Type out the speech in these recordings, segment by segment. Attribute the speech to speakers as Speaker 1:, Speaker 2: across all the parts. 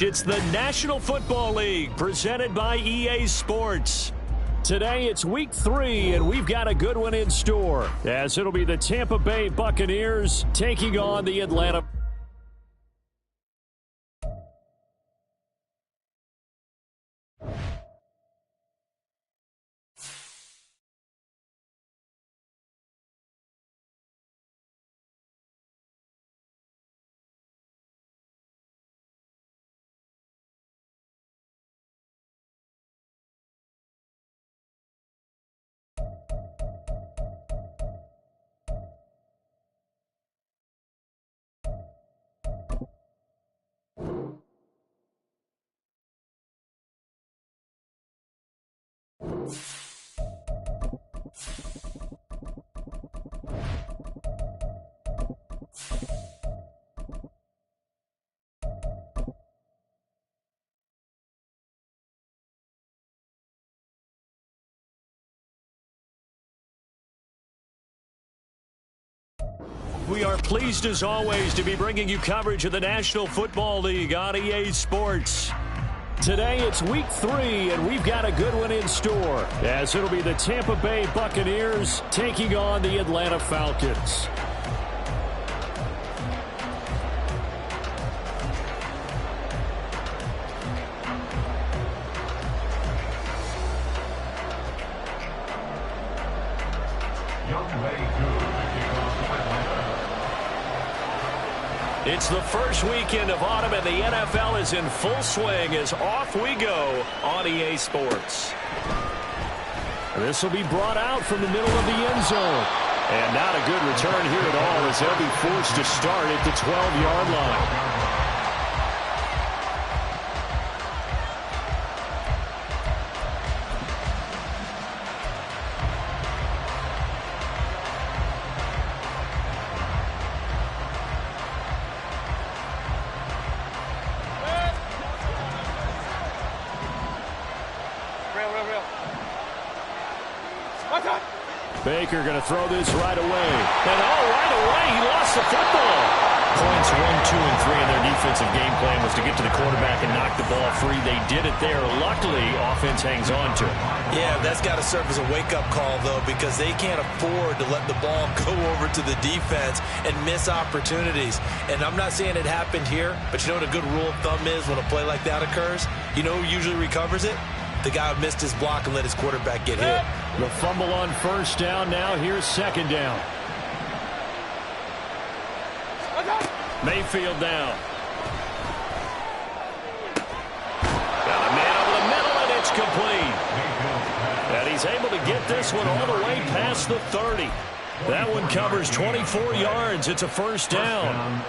Speaker 1: It's the National Football League presented by EA Sports. Today it's week 3, and we've got a good one in store, as it'll be the Tampa Bay Buccaneers taking on the Atlanta. We are pleased as always to be bringing you coverage of the National Football League on EA Sports. Today it's week 3, and we've got a good one in store, as it'll be the Tampa Bay Buccaneers taking on the Atlanta Falcons. It's the first weekend of autumn, and the NFL is in full swing as off we go on EA Sports. This will be brought out from the middle of the end zone. And not a good return here at all, as they'll be forced to start at the 12-yard line. Baker going to throw this right away. And right away, he lost the football.
Speaker 2: Points 1, 2, and 3 in their defensive game plan was to get to the quarterback and knock the ball free. They did it there. Luckily, offense hangs on to it.
Speaker 3: Yeah, that's got to serve as a wake-up call, though, because they can't afford to let the ball go over to the defense and miss opportunities. And I'm not saying it happened here, but you know what a good rule of thumb is when a play like that occurs? You know who usually recovers it? The guy who missed his block and let his quarterback get hit.
Speaker 1: The fumble on first down. Now here's second down. Mayfield down. Got a man over the middle, and it's complete. And he's able to get this one all the way past the 30. That one covers 24 yards. It's a first down.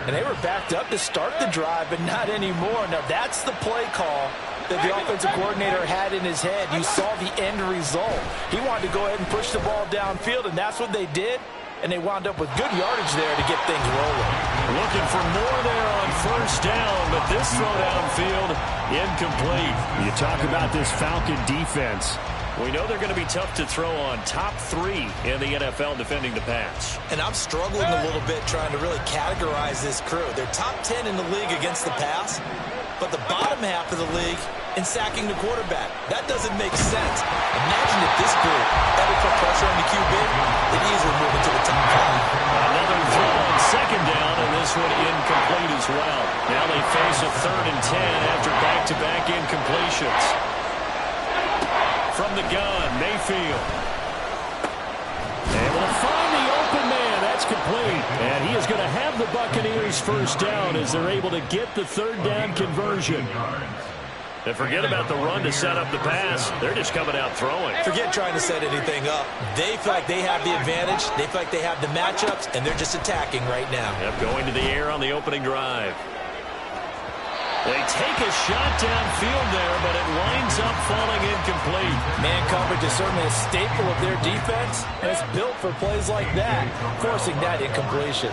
Speaker 3: And they were backed up to start the drive, but not anymore. Now, that's the play call that the offensive coordinator had in his head. You saw the end result. He wanted to go ahead and push the ball downfield, and that's what they did. And they wound up with good yardage there to get things rolling.
Speaker 1: Looking for more there on first down, but this throw downfield, incomplete. You talk about this Falcon defense. We know they're going to be tough to throw on. Top 3 in the NFL defending the pass.
Speaker 3: And I'm struggling a little bit trying to really categorize this crew. They're top 10 in the league against the pass, but the bottom half of the league in sacking the quarterback. That doesn't make sense. Imagine if this group ever put pressure on the QB, they'd easily move into the top 5.
Speaker 1: Another throw on second down, and this one incomplete as well. Now they face a 3rd and 10 after back-to-back incompletions. From the gun, Mayfield. Able to find the open man. That's complete. And he is going to have the Buccaneers first down as they're able to get the 3rd down conversion. And forget about the run to set up the pass. They're just coming out throwing.
Speaker 3: Forget trying to set anything up. They feel like they have the advantage. They feel like they have the matchups, and they're just attacking right now.
Speaker 1: Yep, going to the air on the opening drive. They take a shot downfield there, but it winds up falling incomplete.
Speaker 3: Man coverage is certainly a staple of their defense, and it's built for plays like that, forcing that incompletion.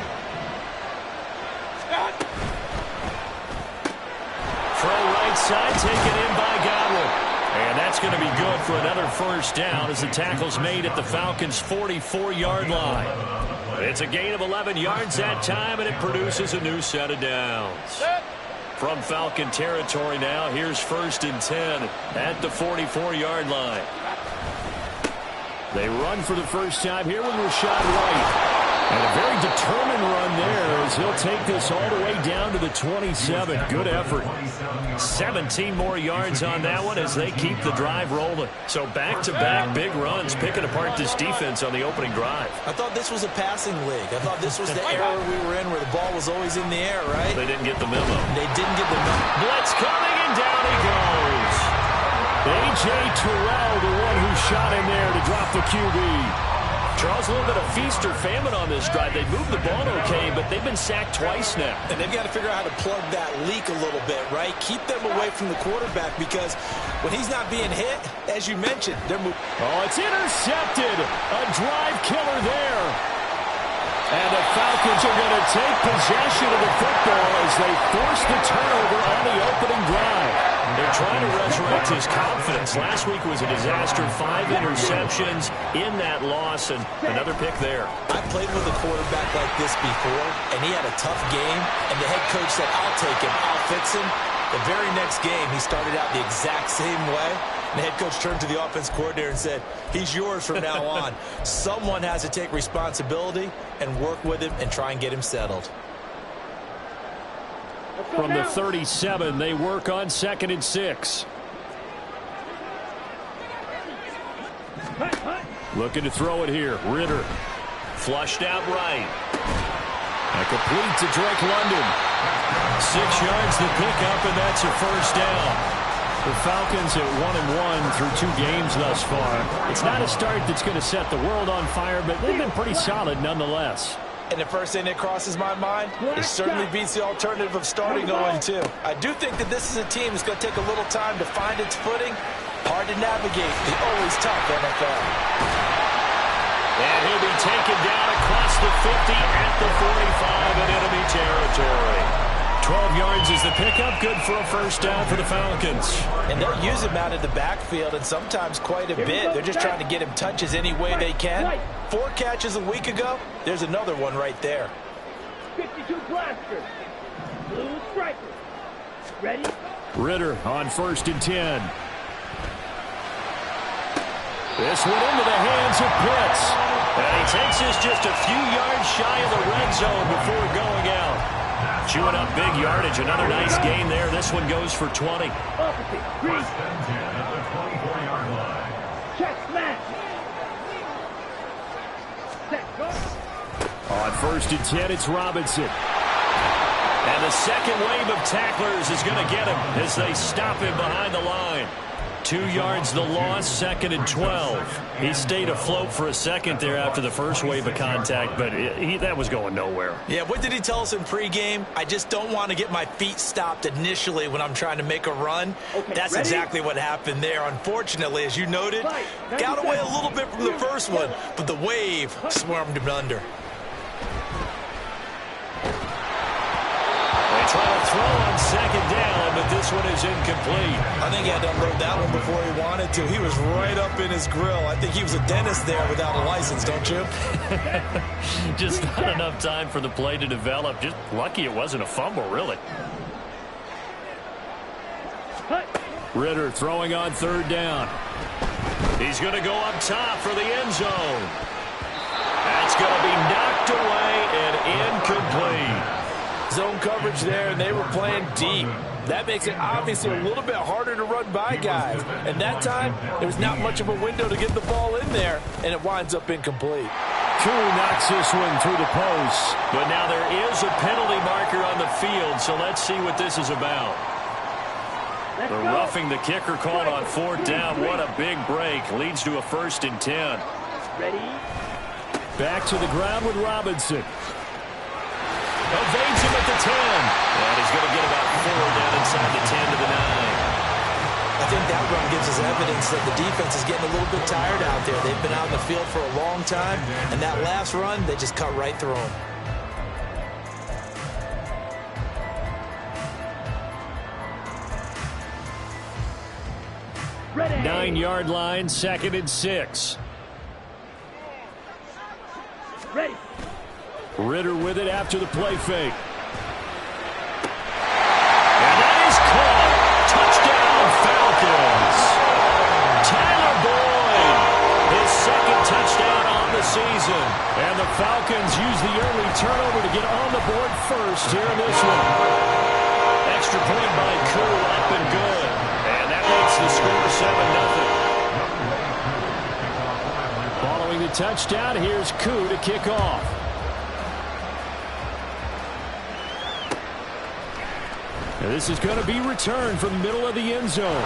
Speaker 1: Throw right side, taken in by Godwin. And that's going to be good for another first down as the tackle's made at the Falcons' 44-yard line. It's a gain of 11 yards that time, and it produces a new set of downs. from Falcon territory now. Here's 1st and 10 at the 44-yard line. They run for the first time here with Rashad White. And a very determined run there as he'll take this all the way down to the 27. Good effort. 17 more yards on that one as they keep the drive rolling. So back-to-back big runs, picking apart this defense on the opening drive.
Speaker 3: I thought this was a passing league. I thought this was the era we were in where the ball was always in the air, right?
Speaker 1: They didn't get the memo.
Speaker 3: They didn't get the memo.
Speaker 1: Blitz coming, and down he goes. A.J. Terrell, the one who shot him there to drop the QB. Charles, a little bit of feast or famine on this drive. They moved the ball okay, but they've been sacked twice now.
Speaker 3: And they've got to figure out how to plug that leak a little bit, right? Keep them away from the quarterback because when he's not being hit, as you mentioned, they're moving.
Speaker 1: Oh, it's intercepted. A drive killer there. And the Falcons are going to take possession of the football as they force the turnover on the opening drive. They're trying to resurrect his confidence. Last week was a disaster. 5 interceptions in that loss, and another pick there.
Speaker 3: I played with a quarterback like this before, and he had a tough game, and the head coach said, I'll take him, I'll fix him. The very next game, he started out the exact same way. And the head coach turned to the offense coordinator and said, he's yours from now on. Someone has to take responsibility and work with him and try and get him settled.
Speaker 1: From the 37, they work on 2nd and 6. Looking to throw it here. Ritter. Flushed out right. And complete to Drake London. 6 yards the pickup, and that's a first down. The Falcons at 1-1 through 2 games thus far. It's not a start that's going to set the world on fire, but they've been pretty solid nonetheless.
Speaker 3: And the first thing that crosses my mind, it certainly beats the alternative of starting 0-2. I do think that this is a team that's going to take a little time to find its footing. Hard to navigate the always tough NFL.
Speaker 1: And he'll be taken down across the 50 at the 45 in enemy territory. 12 yards is the pickup, good for a first down for the Falcons.
Speaker 3: And they'll use him out of the backfield, and sometimes quite a bit. They're just trying to get him touches any way they can. 4 catches a week ago, there's another one right there.
Speaker 4: 52 blasters, blue striker, ready?
Speaker 1: Ritter on 1st and 10. This one into the hands of Pitts. And he takes this just a few yards shy of the red zone before going out. Chewing up big yardage. Another nice gain there. This one goes for 20.
Speaker 4: Check smash.
Speaker 1: On 1st and 10, it's Robinson. And the second wave of tacklers is going to get him as they stop him behind the line. 2 yards the loss, 2nd and 12. He stayed afloat for a second there after the first wave of contact, but that was going nowhere.
Speaker 3: Yeah, what did he tell us in pregame? I just don't want to get my feet stopped initially when I'm trying to make a run.
Speaker 4: Okay,
Speaker 3: that's
Speaker 4: ready?
Speaker 3: exactly what happened there. Unfortunately, as you noted, got away a little bit from the first one, but the wave swarmed him under.
Speaker 1: They try to throw on 2nd down, but this one is incomplete.
Speaker 3: I think he had to unload that one before he wanted to. He was right up in his grill. I think he was a dentist there without a license, don't you?
Speaker 1: Just not enough time for the play to develop. Just lucky it wasn't a fumble, really. Ritter throwing on 3rd down. He's going to go up top for the end zone. That's going to be knocked away and incomplete.
Speaker 3: Zone coverage there, and they were playing deep. That makes it obviously a little bit harder to run by guys. And that time, there was not much of a window to get the ball in there, and it winds up incomplete.
Speaker 1: Koo knocks this one through the post. But now there is a penalty marker on the field, so let's see what this is about. The roughing the kicker called on 4th down. What a big break. Leads to a 1st and 10.
Speaker 4: Ready?
Speaker 1: Back to the ground with Robinson. Evades him at the 10. And he's going to get about 4 down inside the 10 to the 9.
Speaker 3: I think that run gives us evidence that the defense is getting a little bit tired out there. They've been out in the field for a long time, and that last run, they just cut right through them.
Speaker 4: Ready?
Speaker 1: 9-yard line, 2nd and 6.
Speaker 4: Ready?
Speaker 1: Ritter with it after the play fake. And use the early turnover to get on the board first here in this one. Extra point by Koo, up and good. And that makes the score 7-0. Following the touchdown, here's Koo to kick off. And this is going to be returned from the middle of the end zone.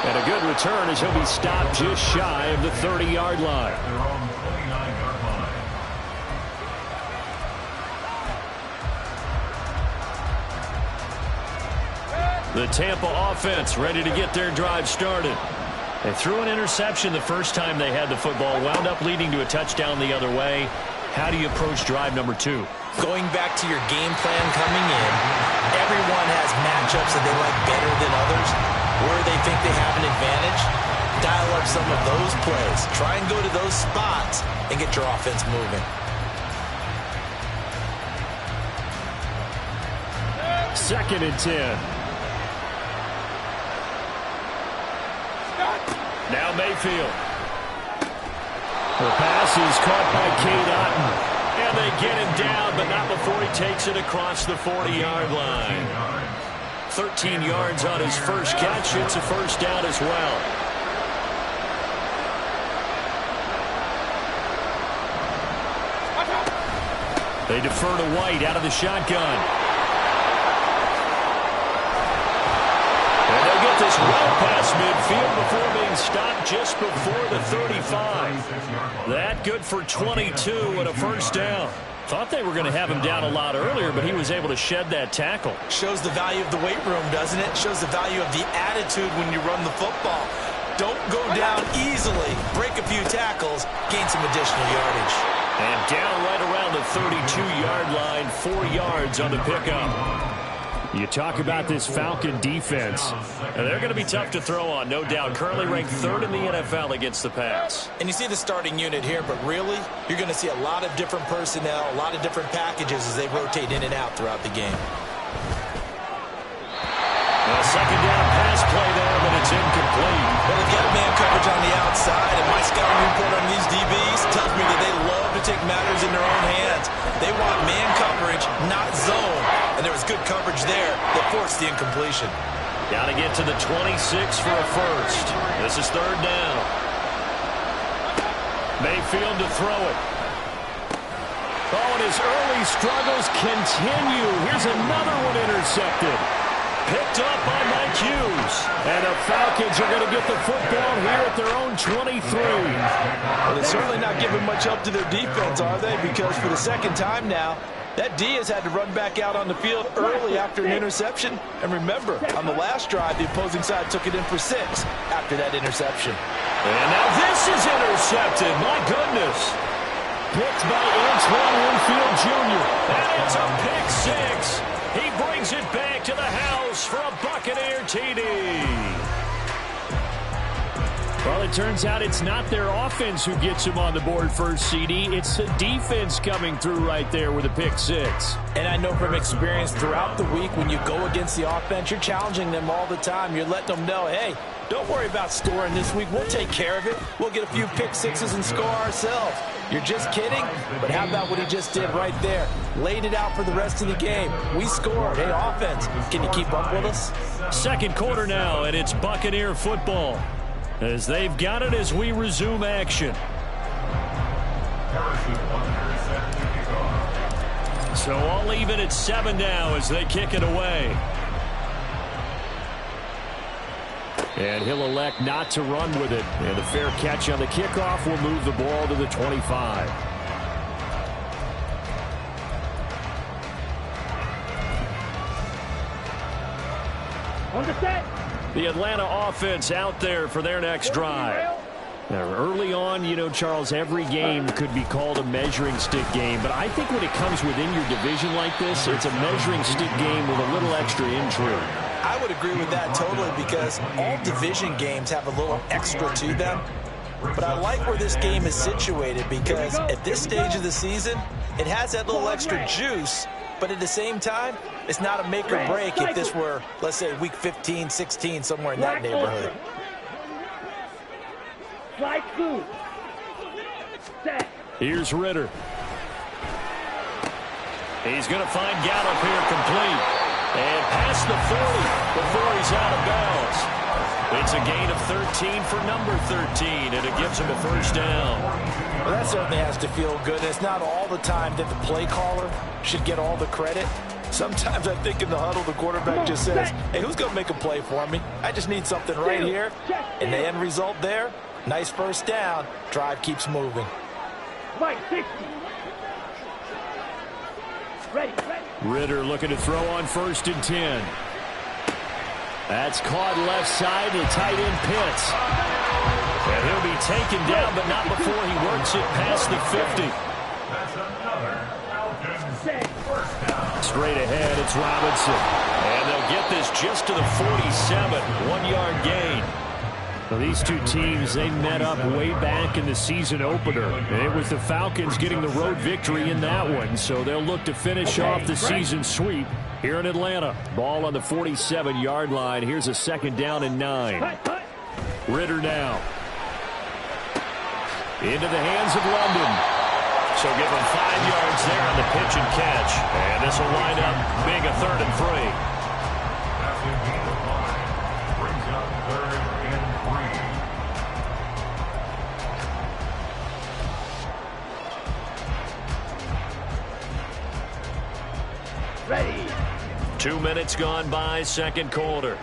Speaker 1: And a good return as he'll be stopped just shy of the 30-yard line. The Tampa offense ready to get their drive started. They threw an interception the first time they had the football, wound up leading to a touchdown the other way. How do you approach drive number 2?
Speaker 3: Going back to your game plan coming in, everyone has matchups that they like better than others. Where they think they have an advantage, dial up some of those plays. Try and go to those spots and get your offense moving.
Speaker 1: Second and 10. Now Mayfield. The pass is caught by Cade Otton. And they get him down, but not before he takes it across the 40-yard line. 13 yards on his first catch. It's a first down as well. They defer to White out of the shotgun. And they get this well past midfield before being stopped just before the 35. That good for 22 and a first down. Thought they were going to have him down a lot earlier, but he was able to shed that tackle.
Speaker 3: Shows the value of the weight room, doesn't it? Shows the value of the attitude when you run the football. Don't go down easily. Break a few tackles. Gain some additional yardage.
Speaker 1: And down right around the 32-yard line. 4 yards on the pickup. You talk about this Falcon defense. And they're going to be tough to throw on, no doubt. Currently ranked 3rd in the NFL against the pass.
Speaker 3: And you see the starting unit here, but really, you're going to see a lot of different personnel, a lot of different packages as they rotate in and out throughout the game.
Speaker 1: A second down pass play there, but it's incomplete.
Speaker 3: Well, they've got man coverage on the outside, and my scouting report on these DBs tells me that they love to take matters in their own hands. They want man coverage, not zone. And there was good coverage there that forced the incompletion.
Speaker 1: Got to get to the 26 for a first. This is 3rd down. Mayfield to throw it. Oh, and his early struggles continue. Here's another one intercepted. Picked up by Mike Hughes. And the Falcons are going to get the football here at their own 23.
Speaker 3: Well, they're certainly not giving much up to their defense, are they? Because for the second time now, that D has had to run back out on the field early after an interception. And remember, on the last drive, the opposing side took it in for 6 after that interception.
Speaker 1: And now this is intercepted. My goodness. Picked by Antoine Winfield Jr. And it's a pick 6. He brings it back to the house for a Buccaneer TD. Well, it turns out it's not their offense who gets him on the board first, CD. It's the defense coming through right there with a pick 6.
Speaker 3: And I know from experience throughout the week when you go against the offense, you're challenging them all the time. You're letting them know, hey, don't worry about scoring this week. We'll take care of it. We'll get a few pick 6s and score ourselves. You're just kidding? But how about what he just did right there? Laid it out for the rest of the game. We scored. Hey, offense, can you keep up with us?
Speaker 1: Second quarter now, and it's Buccaneer football. As they've got it as we resume action. So all even at 7 now as they kick it away. And he'll elect not to run with it. And a fair catch on the kickoff will move the ball to the 25.
Speaker 4: On the set.
Speaker 1: The Atlanta offense out there for their next drive. Now, early on, you know, Charles, every game could be called a measuring stick game. But I think when it comes within your division like this, it's a measuring stick game with a little extra intrigue.
Speaker 3: I would agree with that totally because all division games have a little extra to them. But I like where this game is situated because at this stage of the season, it has that little extra juice. But at the same time, it's not a make or break if this were, let's say, week 15, 16, somewhere in that neighborhood.
Speaker 4: Slide through. Set.
Speaker 1: Here's Ritter. He's going to find Gallup here complete. And past the 40 before he's out of bounds. It's a gain of 13 for number 13, and it gives him a first down.
Speaker 3: Well, that certainly has to feel good. It's not all the time that the play caller should get all the credit. Sometimes I think in the huddle, the quarterback just says, hey, who's going to make a play for me? I just need something right here. And the end result there, nice first down. Drive keeps moving.
Speaker 4: Right, 60. Ready.
Speaker 1: Ritter looking to throw on 1st and 10. That's caught left side to tight end Pitts. And he'll be taken down, but not before he works it past the 50. Straight ahead, it's Robinson. And they'll get this just to the 47, 1-yard gain. Well, these two teams, they met up way back in the season opener. And it was the Falcons getting the road victory in that one. So they'll look to finish off the season sweep here in Atlanta. Ball on the 47-yard line. Here's a 2nd down and 9. Ritter now. Into the hands of London. So give him 5 yards there on the pitch and catch. And this will wind up being a 3rd and 3.
Speaker 4: Ready.
Speaker 1: 2 minutes gone by, 2nd quarter.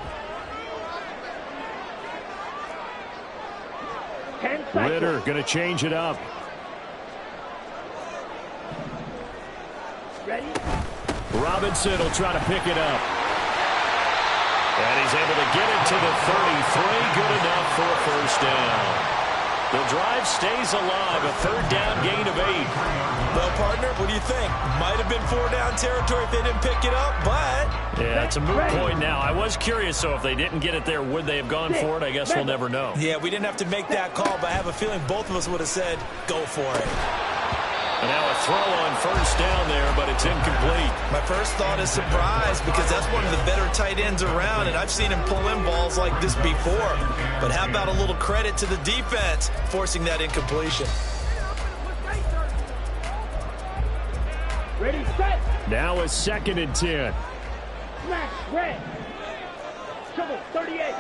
Speaker 4: 10 seconds.
Speaker 1: Ritter going to change it up.
Speaker 4: Ready.
Speaker 1: Robinson will try to pick it up. And he's able to get it to the 33. Good enough for a first down. The drive stays alive. A 3rd down gain of 8.
Speaker 3: Well, partner, what do you think? Might have been 4-down territory if they didn't pick it up, but...
Speaker 1: Yeah, it's a moot point now. I was curious, so if they didn't get it there, would they have gone for it? I guess we'll never know.
Speaker 3: Yeah, we didn't have to make that call, but I have a feeling both of us would have said, go for it.
Speaker 1: And now a throw on 1st down there, but it's incomplete.
Speaker 3: My first thought is surprise because that's one of the better tight ends around, and I've seen him pull in balls like this before. But how about a little credit to the defense forcing that incompletion?
Speaker 4: Ready, set.
Speaker 1: Now a 2nd and 10.
Speaker 4: Smash, red. Trouble, 38.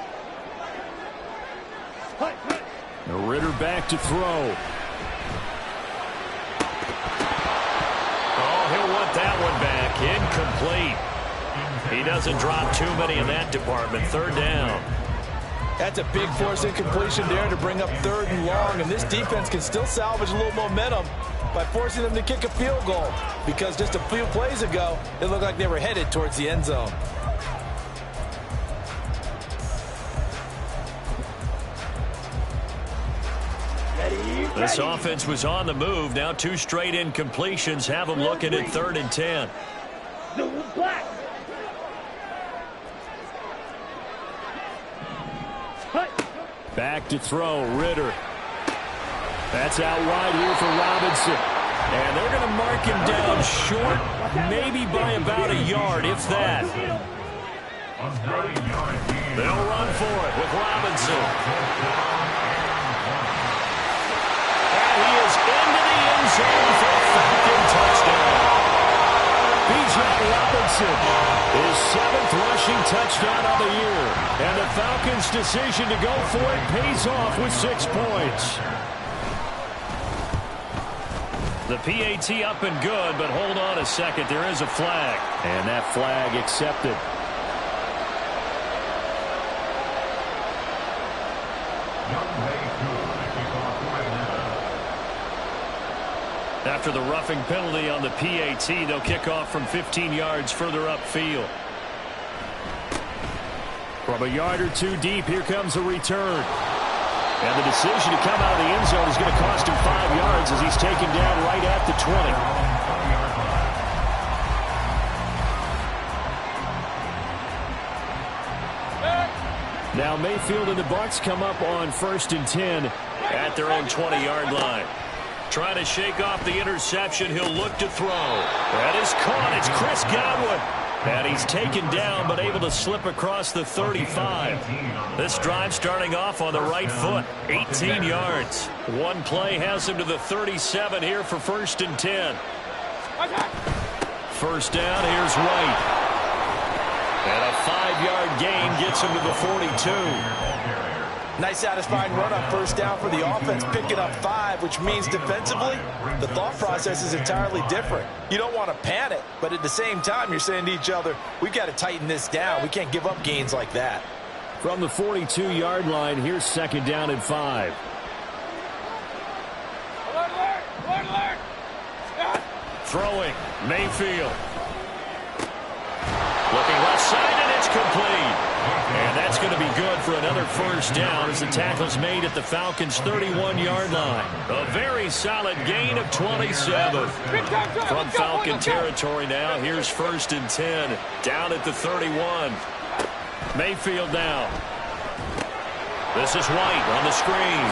Speaker 4: Hut.
Speaker 1: Ritter back to throw. Oh, he'll want that one back. Incomplete. He doesn't drop too many in that department. 3rd down.
Speaker 3: That's a big force incompletion there to bring up 3rd and long, and this defense can still salvage a little momentum by forcing them to kick a field goal, because just a few plays ago, it looked like they were headed towards the end zone.
Speaker 1: This offense was on the move. Now 2 straight incompletions have them looking at 3rd and 10.
Speaker 4: Black.
Speaker 1: Back to throw, Ritter. That's out wide here for Robinson. And they're going to mark him down short, maybe by about a yard, if that. They'll run for it with Robinson. And he is into the end zone for a Falcon touchdown. B.J. Robinson, his 7th rushing touchdown of the year. And the Falcons' decision to go for it pays off with 6 points. The PAT up and good, but hold on a second. There is a flag. And that flag accepted. After the roughing penalty on the PAT, they'll kick off from 15 yards further upfield. From a yard or 2 deep, here comes a return. And the decision to come out of the end zone is going to cost him 5 yards as he's taken down right at the 20. Now Mayfield and the Bucs come up on 1st and 10 at their own 20-yard line. Trying to shake off the interception. He'll look to throw. That is caught. It's Chris Godwin. And he's taken down but able to slip across the 35. This drive starting off on the right foot. 18 yards. One play has him to the 37 here for 1st and 10. First down, here's White. And a 5-yard gain gets him to the 42.
Speaker 3: Nice satisfying run on first down for the offense, picking up 5, which means defensively, the thought process is entirely different. You don't want to panic, but at the same time, you're saying to each other, we've got to tighten this down. We can't give up gains like that.
Speaker 1: From the 42-yard line, here's 2nd down and 5. Throwing, Mayfield. Looking left side, and it's complete. And that's going to be good for another first down as the tackle's made at the Falcons' 31-yard line. A very solid gain of 27. From Falcon territory now, here's 1st and 10. Down at the 31. Mayfield now. This is White on the screen.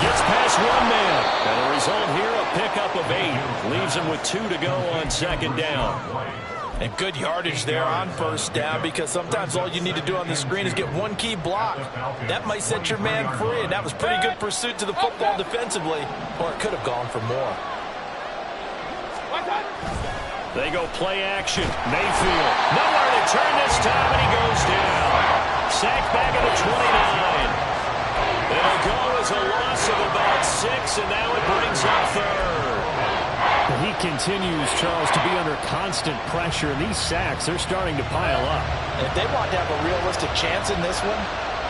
Speaker 1: Gets past one man. And the result here, a pickup of 8. Leaves him with 2 to go on 2nd down.
Speaker 3: And good yardage there on first down, because sometimes all you need to do on the screen is get one key block. That might set your man free, and that was pretty good pursuit to the football defensively, or it could have gone for more.
Speaker 1: They go play action. Mayfield. Nowhere to turn this time, and he goes down. Sacked back at the 29. It'll go as a loss of about 6, and now it brings up 3rd.
Speaker 2: He continues, Charles, to be under constant pressure, and these sacks are starting to pile up.
Speaker 3: If they want to have a realistic chance in this one,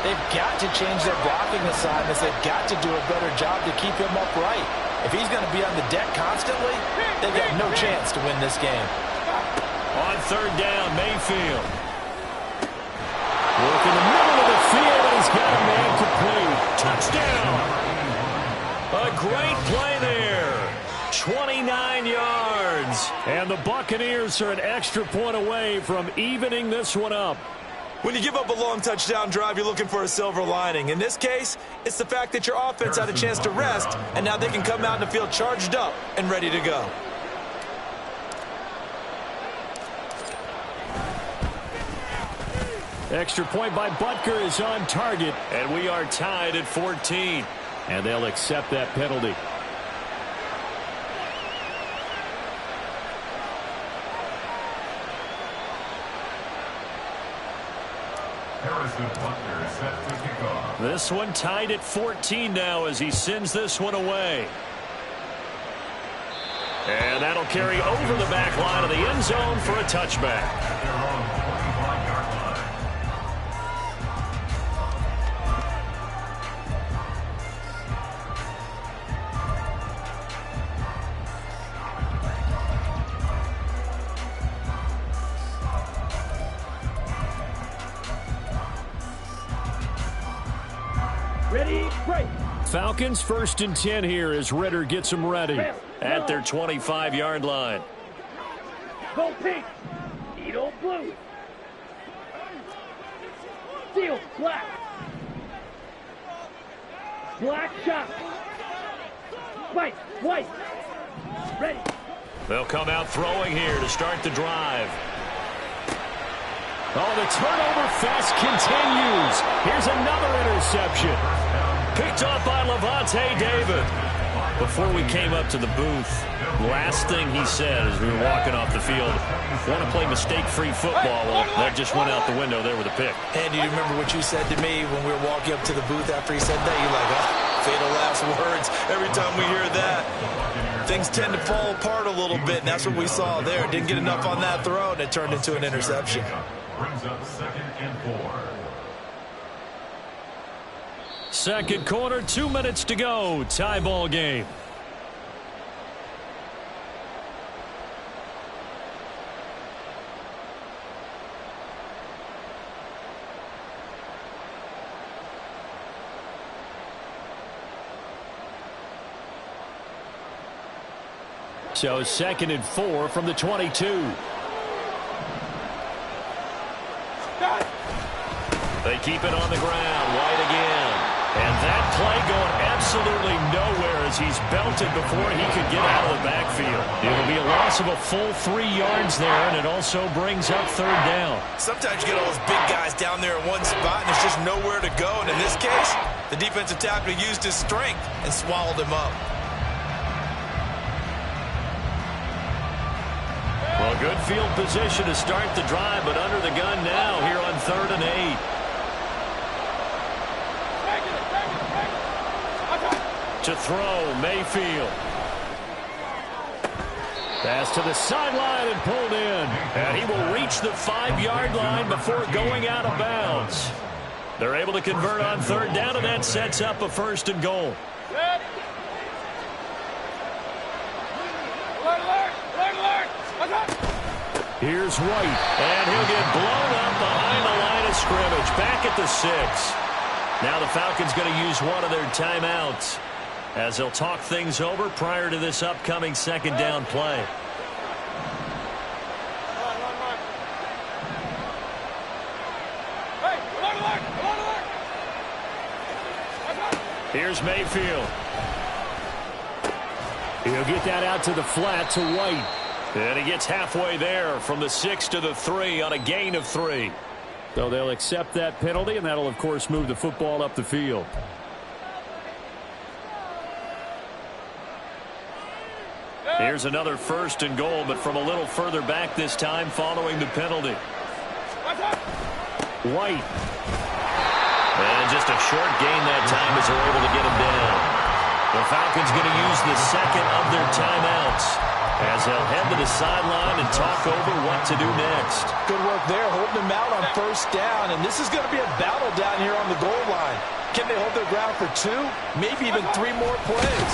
Speaker 3: they've got to change their blocking assignments. They've got to do a better job to keep him upright. If he's going to be on the deck constantly, they've got no chance to win this game.
Speaker 1: On 3rd down, Mayfield. Work in the middle of the field, and he's got a man complete. Touchdown! A great play there. 29 yards. And the Buccaneers are an extra point away from evening this one up.
Speaker 3: When you give up a long touchdown drive, you're looking for a silver lining. In this case, it's the fact that your offense had a chance to rest, and now they can come out in the field charged up and ready to go.
Speaker 1: Extra point by Butker is on target, and we are tied at 14. And they'll accept that penalty. This one tied at 14 now as he sends this one away. And that'll carry over the back line of the end zone for a touchback.
Speaker 4: Ready, break.
Speaker 1: Falcons 1st and 10 here as Ritter gets them ready at their 25-yard line.
Speaker 4: Go pink. Edo blue. Steel black. Black shot. White, white. Ready.
Speaker 1: They'll come out throwing here to start the drive. Oh, the turnover fest continues. Here's another interception. Picked up by Levante David. Before we came up to the booth, last thing he said as we were walking off the field, want to play mistake-free football. Well, that just went out the window there with a pick.
Speaker 3: And you remember what you said to me when we were walking up to the booth after he said that? You're like, oh, fatal last words. Every time we hear that, things tend to fall apart a little bit, and that's what we saw there. Didn't get enough on that throw, and it turned into an interception.
Speaker 5: Brings up 2nd and 4.
Speaker 1: Second quarter, 2 minutes to go. Tie ball game. So 2nd and 4 from the 22. They keep it on the ground. White again. And that play going absolutely nowhere as he's belted before he could get out of the backfield. It'll be a loss of a full 3 yards there, and it also brings up third down.
Speaker 3: Sometimes you get all those big guys down there in one spot, and there's just nowhere to go. And in this case, the defensive tackle used his strength and swallowed him up.
Speaker 1: Well, good field position to start the drive, but under the gun now here on 3rd and 8. To throw, Mayfield. Pass to the sideline and pulled in. And he will reach the 5-yard line before going out of bounds. They're able to convert on 3rd down, and that sets up a 1st and goal. Here's White, and he'll get blown up behind the line of scrimmage, back at the 6. Now the Falcons going to use one of their timeouts as they'll talk things over prior to this upcoming 2nd down play. Here's Mayfield. He'll get that out to the flat to White. And he gets halfway there from the 6 to the 3 on a gain of 3. So they'll accept that penalty, and that'll, of course, move the football up the field. Here's another 1st and goal, but from a little further back this time following the penalty. White. And just a short gain that time as they're able to get him down. The Falcons going to use the 2nd of their timeouts as they'll head to the sideline and talk over what to do next.
Speaker 3: Good work there, holding them out on 1st down. And this is going to be a battle down here on the goal line. Can they hold their ground for 2, maybe even 3 more plays?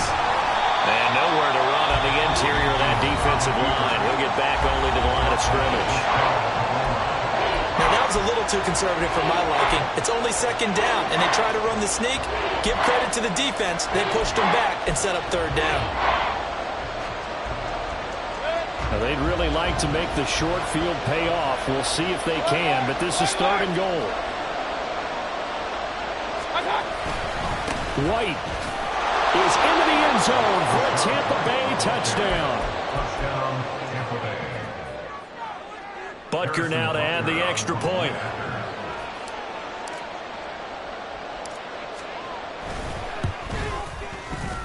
Speaker 1: And nowhere to run on the interior of that defensive line. He'll get back only to the line of scrimmage.
Speaker 3: Now, that was a little too conservative for my liking. It's only 2nd down, and they try to run the sneak. Give credit to the defense. They pushed them back and set up 3rd down.
Speaker 1: Now, they'd really like to make the short field pay off. We'll see if they can, but this is 3rd and goal. White is into the end zone for a Tampa Bay touchdown.
Speaker 5: Touchdown, Tampa Bay.
Speaker 1: Butker now to add the extra point.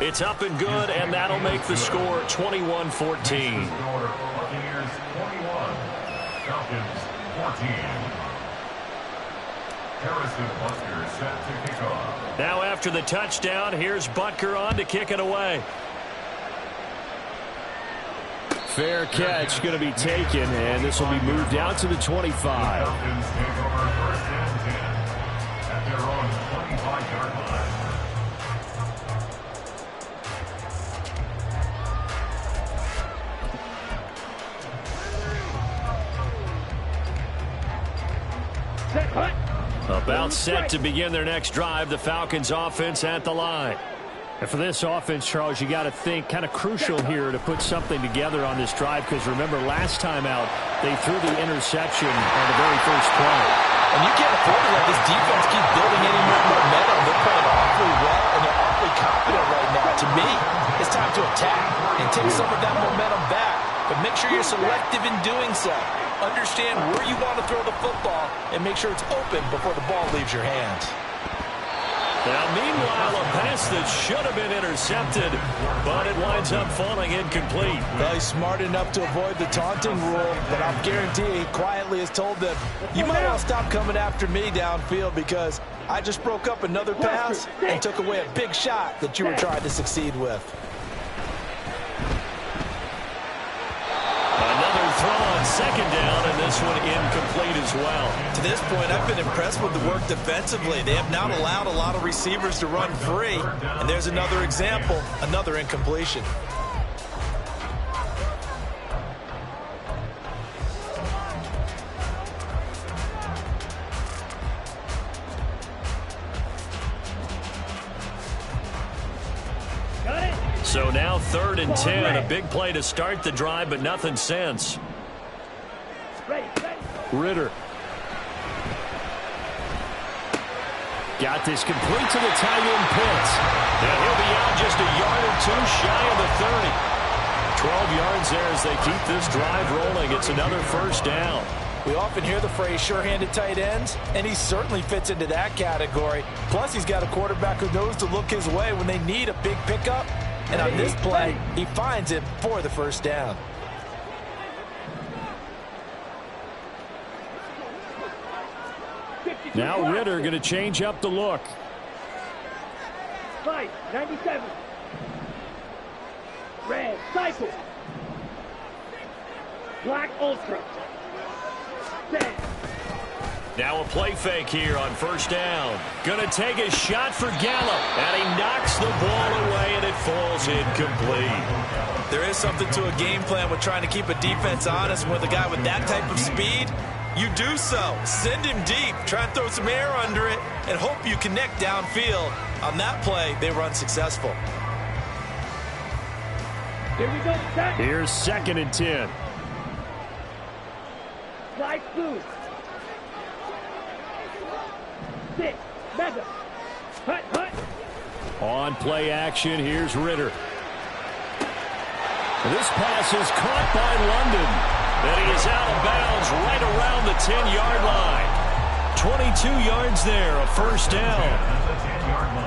Speaker 1: It's up and good, and that'll make the score 21-14.
Speaker 5: Score, Buccaneers 21, Falcons 14. Harrison Butker set to kick off.
Speaker 1: Now after the touchdown, here's Butker on to kick it away. Fair catch going to be taken, and this will be moved out to the 25.
Speaker 5: Falcons take over 1st and 10 at their own 25-yard line.
Speaker 1: About set to begin their next drive, the Falcons offense at the line. And for this offense, Charles, you got to think kind of crucial here to put something together on this drive, because remember last time out they threw the interception on the very first play.
Speaker 3: And you can't afford to let this defense keep building any more momentum. They're playing awfully well, and they're awfully confident right now. To me, it's time to attack and take some of that momentum back. But make sure you're selective in doing so. Understand where you want to throw the football and make sure it's open before the ball leaves your hands.
Speaker 1: Now, meanwhile, a pass that should have been intercepted, but it winds up falling incomplete.
Speaker 3: Well, he's smart enough to avoid the taunting rule, but I'll guarantee he quietly has told them, you might want to stop coming after me downfield because I just broke up another pass and took away a big shot that you were trying to succeed with.
Speaker 1: Another throw on 2nd down, and this one incomplete as well.
Speaker 3: To this point, I've been impressed with the work defensively. They have not allowed a lot of receivers to run free. And there's another example, another incompletion.
Speaker 1: So now 3rd and 10, a big play to start the drive, but nothing since. Ritter
Speaker 2: Got this complete to the tight end Pitts. And he'll be out just a yard or two shy of the 30. 12 yards there as they keep this drive rolling. It's another first down.
Speaker 3: We often hear the phrase sure-handed tight ends, and he certainly fits into that category. Plus, he's got a quarterback who knows to look his way when they need a big pickup. And on this play, he finds it for the first down.
Speaker 2: Now Ritter going to change up the look.
Speaker 4: 97. Red, cycle. Black Ultra. 10.
Speaker 1: Now a play fake here on first down. Going to take a shot for Gallup. And he knocks the ball away, and it falls incomplete.
Speaker 3: There is something to a game plan with trying to keep a defense honest. With a guy with that type of speed, you do so. Send him deep. Try and throw some air under it and hope you connect downfield. On that play, they were unsuccessful.
Speaker 4: Here we go, set.
Speaker 2: Here's 2nd and 10.
Speaker 4: Slide through. 6. Mega. Hut, hut.
Speaker 2: On play action, here's Ritter. This pass is caught by London. And he is out of bounds right around the 10-yard line. 22 yards there, a first down.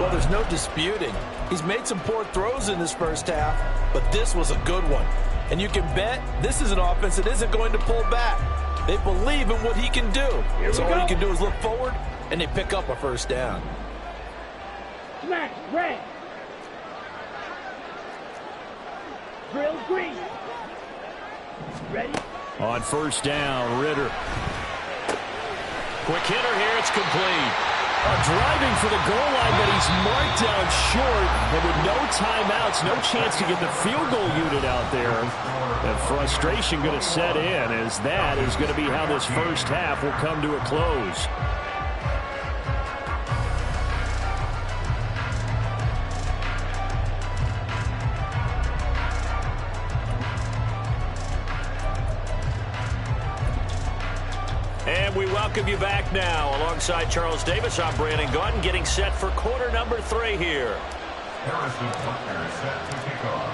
Speaker 3: Well, there's no disputing. He's made some poor throws in this first half, but this was a good one. And you can bet this is an offense that isn't going to pull back. They believe in what he can do. So all he can do is look forward, and they pick up a first down.
Speaker 4: Smash, red. Drill green. Ready?
Speaker 2: On first down, Ritter.
Speaker 1: Quick hitter here, it's complete.
Speaker 2: Driving for the goal line, but he's marked down short. And with no timeouts, no chance to get the field goal unit out there. And frustration going to set in, as that is going to be how this first half will come to a close.
Speaker 1: And we welcome you back now. Alongside Charles Davis, I'm Brandon Gaudin, getting set for quarter number 3 here.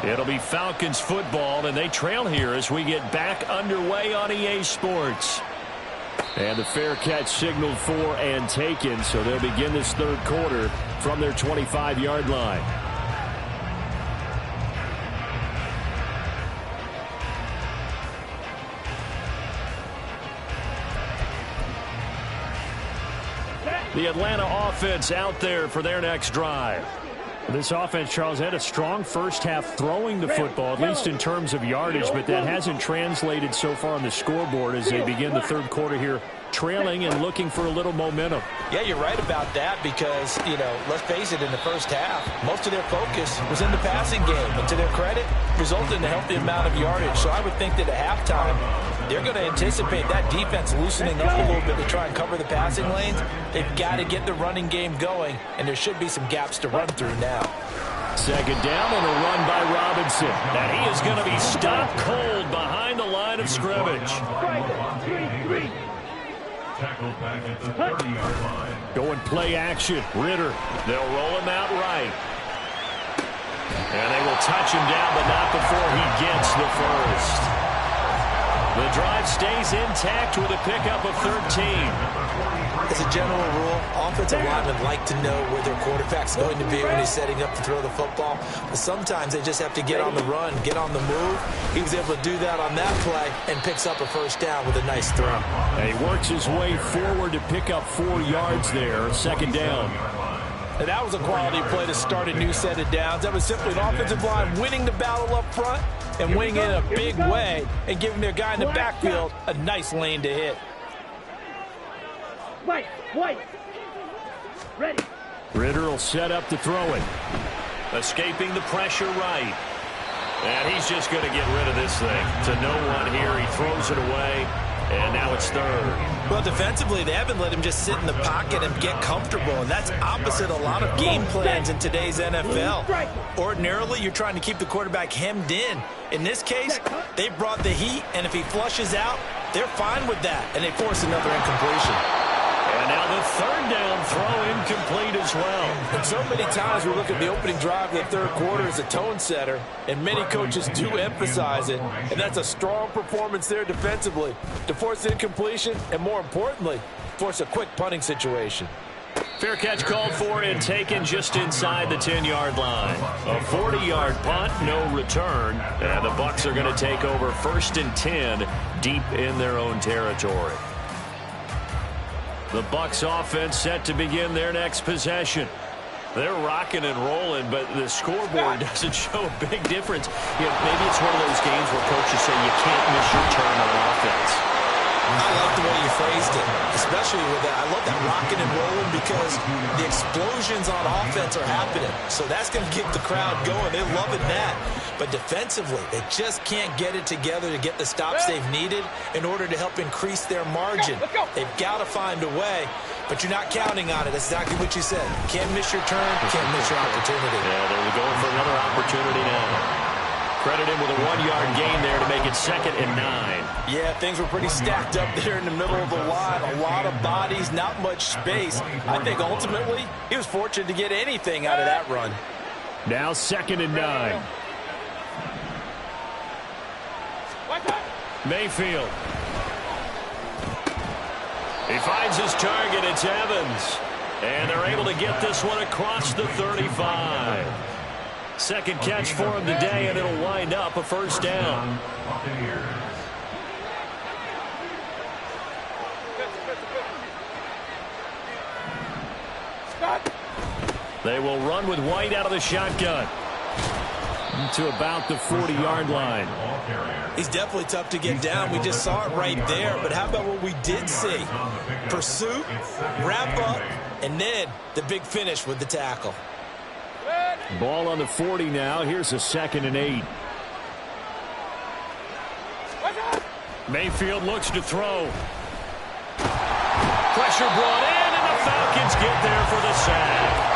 Speaker 1: It'll be Falcons football, and they trail here as we get back underway on EA Sports. And the fair catch signaled for and taken, so they'll begin this third quarter from their 25-yard line. The Atlanta offense out there for their next drive. This offense, Charles, had a strong first half throwing the football, at least in terms of yardage, but that hasn't translated so far on the scoreboard as they begin the third quarter here, trailing and looking for a little momentum.
Speaker 3: Yeah, you're right about that because, let's face it, in the first half, most of their focus was in the passing game. And to their credit, resulted in a healthy amount of yardage. So I would think that at halftime, they're going to anticipate that defense loosening up a little bit to try and cover the passing lanes. They've got to get the running game going, and there should be some gaps to run through now.
Speaker 2: Second down and a run by Robinson.
Speaker 1: And he is going to be stopped cold behind the line of scrimmage.
Speaker 5: Tackled back at the 30-yard line.
Speaker 2: Going play action. Ritter.
Speaker 1: They'll roll him out right. And they will touch him down, but not before he gets the first. The drive stays intact with a pickup of 13.
Speaker 3: As a general rule, offensive linemen like to know where their quarterback's going to be when he's setting up to throw the football. But sometimes they just have to get on the run, get on the move. He was able to do that on that play and picks up a first down with a nice throw.
Speaker 2: And he works his way forward to pick up 4 yards there. Second down.
Speaker 3: And that was a quality play to start a new set of downs. That was simply an offensive line winning the battle up front and winning it in a big way and giving their guy in the backfield a nice lane to hit.
Speaker 4: White. Ready.
Speaker 2: Ritter will set up to throw it.
Speaker 1: Escaping the pressure right. And he's just going to get rid of this thing. To no one here. He throws it away. And now it's third.
Speaker 3: Well, defensively, they haven't let him just sit in the pocket and get comfortable. And that's opposite a lot of game plans in today's NFL. Ordinarily, you're trying to keep the quarterback hemmed in. In this case, they brought the heat. And if he flushes out, they're fine with that. And they force another incompletion.
Speaker 1: And now the third down throw incomplete as well.
Speaker 3: And so many times we look at the opening drive of the third quarter as a tone setter, and many coaches do emphasize it, and that's a strong performance there defensively to force incompletion and, more importantly, force a quick punting situation.
Speaker 1: Fair catch called for and taken just inside the 10-yard line. A 40-yard punt, no return, and the Bucs are going to take over 1st and 10 deep in their own territory. The Bucs offense set to begin their next possession. They're rocking and rolling, but the scoreboard doesn't show a big difference. You know, maybe it's one of those games where coaches say you can't miss your turn on offense.
Speaker 3: I like the way you phrased it, especially with that. I love that rocking and rolling because the explosions on offense are happening. So that's going to get the crowd going. They're loving that. But defensively, they just can't get it together to get the stops they've needed in order to help increase their margin. They've got to find a way, but you're not counting on it. That's exactly what you said. Can't miss your turn, can't miss your opportunity.
Speaker 1: Yeah, they're going for another opportunity now. Credit him with a 1-yard gain there to make it 2nd and 9.
Speaker 3: Yeah, things were pretty stacked up there in the middle of the line. A lot of bodies, not much space. I think ultimately he was fortunate to get anything out of that run.
Speaker 2: Now 2nd and 9. Mayfield.
Speaker 1: He finds his target. It's Evans. And they're able to get this one across the 35. Second catch for him today, and it'll wind up a 1st down. They will run with White out of the shotgun
Speaker 2: To about the 40-yard line.
Speaker 3: He's definitely tough to get down. We just saw it right there. But how about what we did see? Pursuit, wrap up, and then the big finish with the tackle.
Speaker 2: Ball on the 40 now. Here's a 2nd and 8. Mayfield looks to throw.
Speaker 1: Pressure brought in, and the Falcons get there for the sack.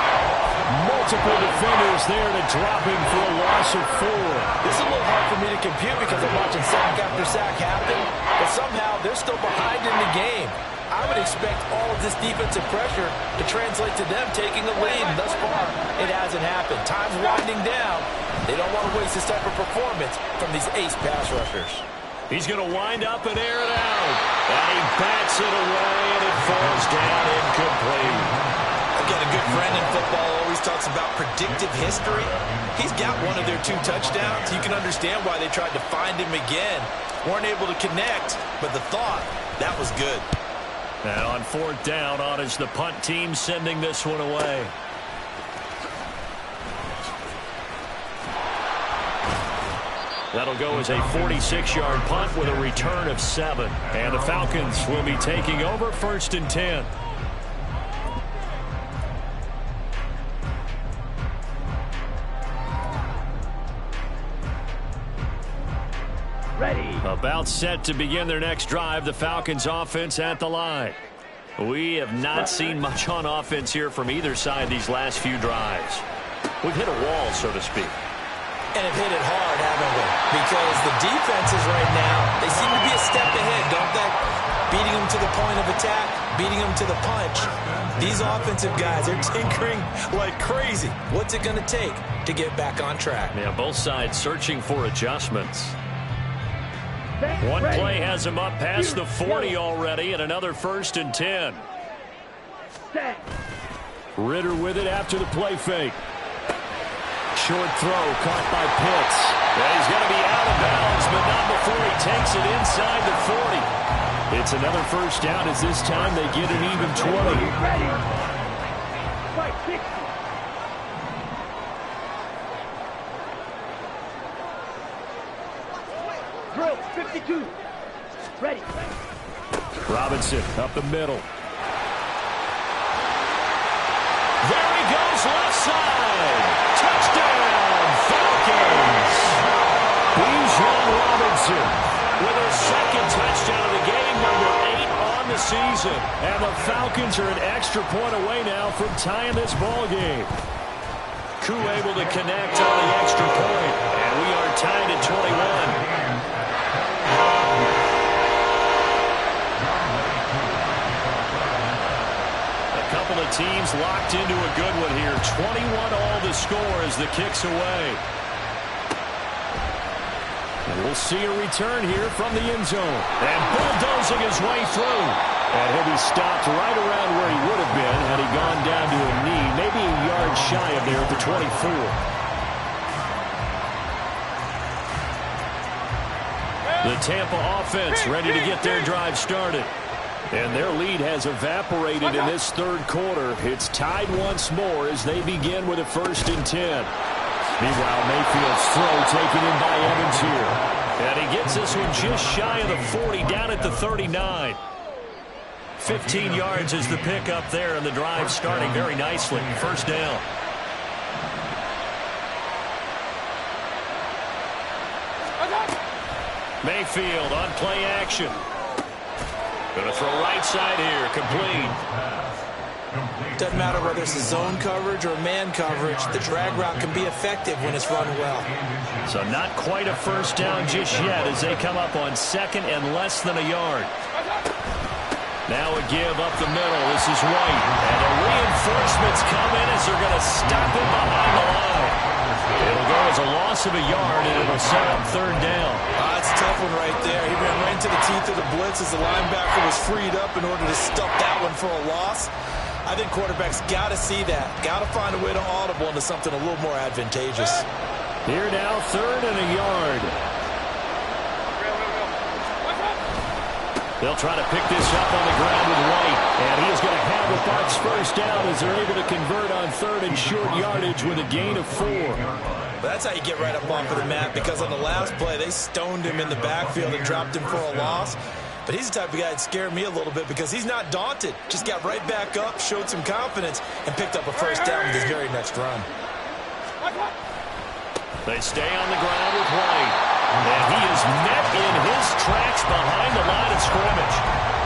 Speaker 2: Multiple defenders there to drop him for a loss of 4.
Speaker 3: This is a little hard for me to compute because I'm watching sack after sack happen, but somehow they're still behind in the game. I would expect all of this defensive pressure to translate to them taking a lead. Thus far, it hasn't happened. Time's winding down. They don't want to waste this type of performance from these ace pass rushers.
Speaker 1: He's going to wind up and air it out. And he bats it away, and it falls down incomplete.
Speaker 3: Again, a good friend in football always talks about predictive history. He's got one of their 2 touchdowns. You can understand why they tried to find him again. Weren't able to connect, but the thought, that was good.
Speaker 1: Now on 4th down, on is the punt team sending this one away. That'll go as a 46-yard punt with a return of 7. And the Falcons will be taking over 1st and 10.
Speaker 4: Ready.
Speaker 1: About set to begin their next drive, the Falcons offense at the line. We have not seen much on offense here from either side these last few drives. We've hit a wall, so to speak.
Speaker 3: And have hit it hard, haven't we? Because the defenses right now, they seem to be a step ahead, don't they? Beating them to the point of attack, beating them to the punch. These offensive guys are tinkering like crazy. What's it going to take to get back on track?
Speaker 1: Yeah, both sides searching for adjustments. One play has him up past the 40 already, and another 1st and 10.
Speaker 4: Set.
Speaker 2: Ritter with it after the play fake. Short throw caught by Pitts.
Speaker 1: Yeah, he's going to be out of bounds, but not before he takes it inside the 40.
Speaker 2: It's another 1st down as this time they get an even 20.
Speaker 4: Ready. Fight 60. Drill 52. Ready.
Speaker 2: Robinson up the middle.
Speaker 1: There he goes, left side. Touchdown, Falcons.
Speaker 2: Bijan Robinson
Speaker 1: with his 2nd touchdown of the game, number 8 on the season.
Speaker 2: And the Falcons are an extra point away now from tying this ball game.
Speaker 1: Koo able to connect on the extra point, and we are tied at 21. Both teams locked into a good one here. 21-all the score as the kick's away. And we'll see a return here from the end zone. And bulldozing his way through. And he'll be stopped right around where he would have been had he gone down to a knee, maybe a yard shy of there at the 24. The Tampa offense ready to get their drive started. And their lead has evaporated in this third quarter. It's tied once more as they begin with a 1st and 10. Meanwhile, Mayfield's throw taken in by Evans here. And he gets this one just shy of the 40, down at the 39. 15 yards is the pickup there, and the drive starting very nicely. 1st down. Mayfield on play action. Going to throw right side here, complete.
Speaker 3: Doesn't matter whether it's a zone coverage or man coverage, the drag route can be effective when it's run well.
Speaker 1: So not quite a 1st down just yet as they come up on 2nd and less than a yard. Now a give up the middle. This is White. And the reinforcements come in as they're going to stop him behind the line. It'll go as a loss of a yard, and it'll set up 3rd down.
Speaker 3: That's a tough one right there. He ran right into the teeth of the blitz as the linebacker was freed up in order to stuff that one for a loss. I think quarterbacks got to see that. Got to find a way to audible into something a little more advantageous.
Speaker 1: Here now, 3rd and a yard. They'll try to pick this up on the ground with White. And he is going to have the Bucs 1st down as they're able to convert on 3rd and short yardage with a gain of 4.
Speaker 3: That's how you get right up off of the mat, because on the last play, they stoned him in the backfield and dropped him for a loss. But he's the type of guy that scared me a little bit because he's not daunted. Just got right back up, showed some confidence, and picked up a 1st down with his very next run.
Speaker 1: They stay on the ground with White. And he is met in his tracks behind the line of scrimmage.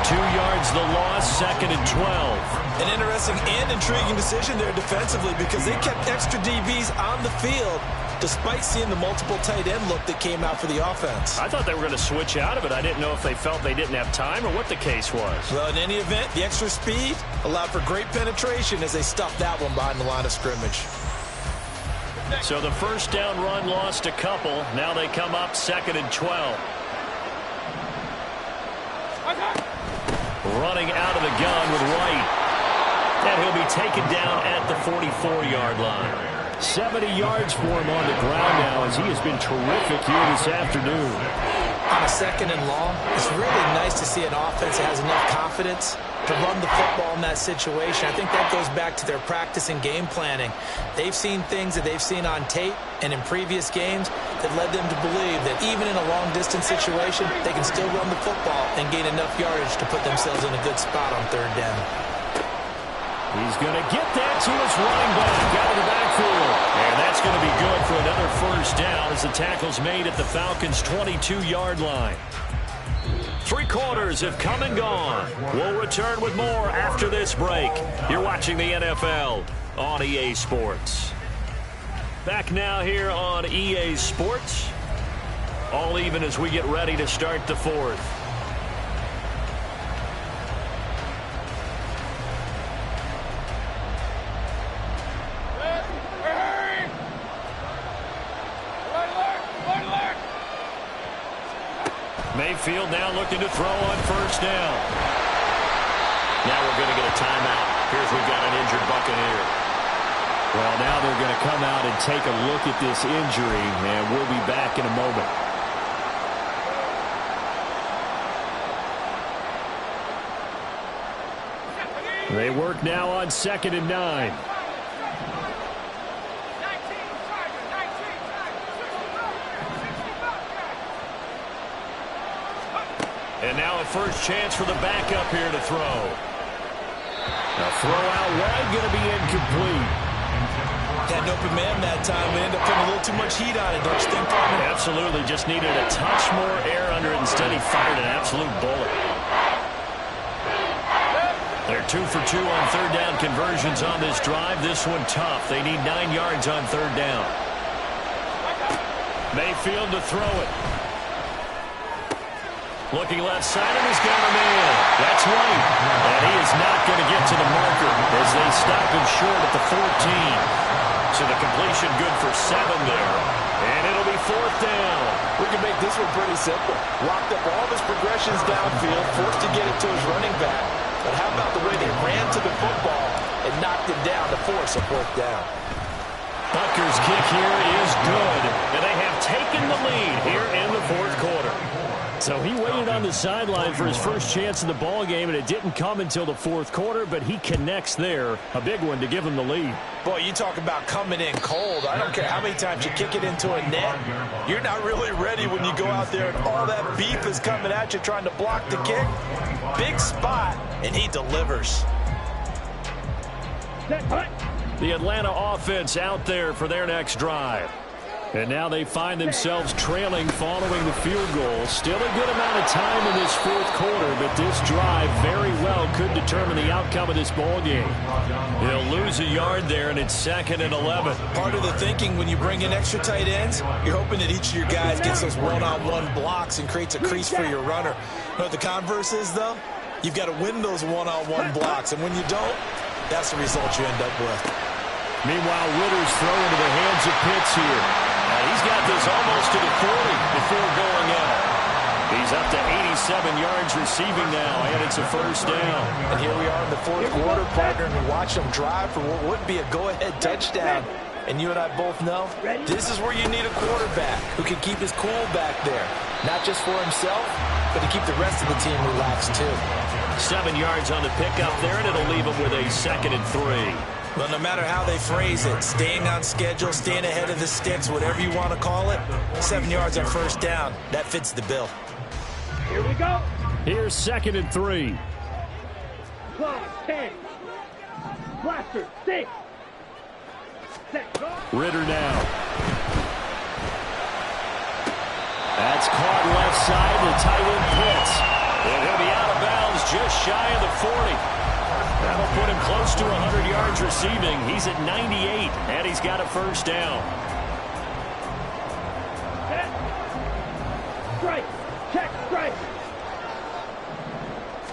Speaker 1: 2 yards the loss, 2nd and 12.
Speaker 3: An interesting and intriguing decision there defensively because they kept extra DBs on the field despite seeing the multiple tight end look that came out for the offense.
Speaker 1: I thought they were going to switch out of it. I didn't know if they felt they didn't have time or what the case was.
Speaker 3: Well, in any event, the extra speed allowed for great penetration as they stuffed that one behind the line of scrimmage.
Speaker 1: So the 1st down run lost a couple. Now they come up 2nd and 12. Running out of the gun with White. And he'll be taken down at the 44-yard line. 70 yards for him on the ground now as he has been terrific here this afternoon.
Speaker 3: On a 2nd and long, it's really nice to see an offense that has enough confidence to run the football in that situation. I think that goes back to their practice and game planning. They've seen things that they've seen on tape and in previous games that led them to believe that even in a long-distance situation, they can still run the football and gain enough yardage to put themselves in a good spot on 3rd down.
Speaker 1: He's going to get that to his running back out of the backfield. And that's going to be good for another 1st down as the tackle's made at the Falcons' 22-yard line. 3 quarters have come and gone. We'll return with more after this break. You're watching the NFL on EA Sports. Back now here on EA Sports. All even as we get ready to start the 4th. Mayfield now looking to throw on 1st down. Now we're going to get a timeout. Here's we've got an injured Buccaneer. Well, now they're going to come out and take a look at this injury, and we'll be back in a moment. They work now on 2nd and 9. And now a 1st chance for the backup here to throw. Now throw out wide, going to be incomplete.
Speaker 3: Had an open man that time, but ended up putting a little too much heat on it, don't you think, Farman?
Speaker 1: Absolutely. Just needed a touch more air under it. Instead, he fired an absolute bullet. They're 2 for 2 on 3rd down conversions on this drive. This one tough. They need 9 yards on 3rd down. Mayfield to throw it. Looking left side, and he's got a man. That's White. And he is not going to get to the marker as they stop him short at the 14. So the completion good for 7 there. And it'll be 4th down.
Speaker 3: We can make this one pretty simple. Locked up all of his progressions downfield, forced to get it to his running back. But how about the way they ran to the football and knocked him down to force a 4th down?
Speaker 1: Butker's kick here is good. And they have taken the lead here in the 4th quarter. So he waited on the sideline for his first chance in the ball game, and it didn't come until the 4th quarter, but he connects there. A big one to give him the lead.
Speaker 3: Boy, you talk about coming in cold. I don't care how many times you kick it into a net. You're not really ready when you go out there and all that beef is coming at you trying to block the kick. Big spot, and he delivers.
Speaker 1: The Atlanta offense out there for their next drive. And now they find themselves trailing following the field goal. Still a good amount of time in this 4th quarter, but this drive very well could determine the outcome of this ball game. He'll lose a yard there, and it's 2nd and 11.
Speaker 3: Part of the thinking when you bring in extra tight ends, you're hoping that each of your guys gets those one-on-one blocks and creates a crease for your runner. You know what the converse is, though? You've got to win those one-on-one blocks, and when you don't, that's the result you end up with.
Speaker 1: Meanwhile, Ritter's throwing into the hands of Pitts here. He's got this almost to the 40 before going out. He's up to 87 yards receiving now, and it's a 1st down.
Speaker 3: And here we are in the 4th quarter, partner, and we watch them drive for what would be a go-ahead touchdown. And you and I both know this is where you need a quarterback who can keep his cool back there. Not just for himself, but to keep the rest of the team relaxed, too.
Speaker 1: 7 yards on the pickup there, and it'll leave him with a 2nd and 3.
Speaker 3: Well, no matter how they phrase it, staying on schedule, staying ahead of the sticks, whatever you want to call it, 7 yards on 1st down, that fits the bill.
Speaker 4: Here we go.
Speaker 1: Here's 2nd and 3.
Speaker 4: Clock, 10. Blaster, 6. Set, go.
Speaker 1: Ritter now. That's caught left side to tight end Pitts. And he'll be out of bounds just shy of the 40. That'll put him close to 100 yards receiving. He's at 98, and he's got a 1st down.
Speaker 4: Set. Strike. Check, strike.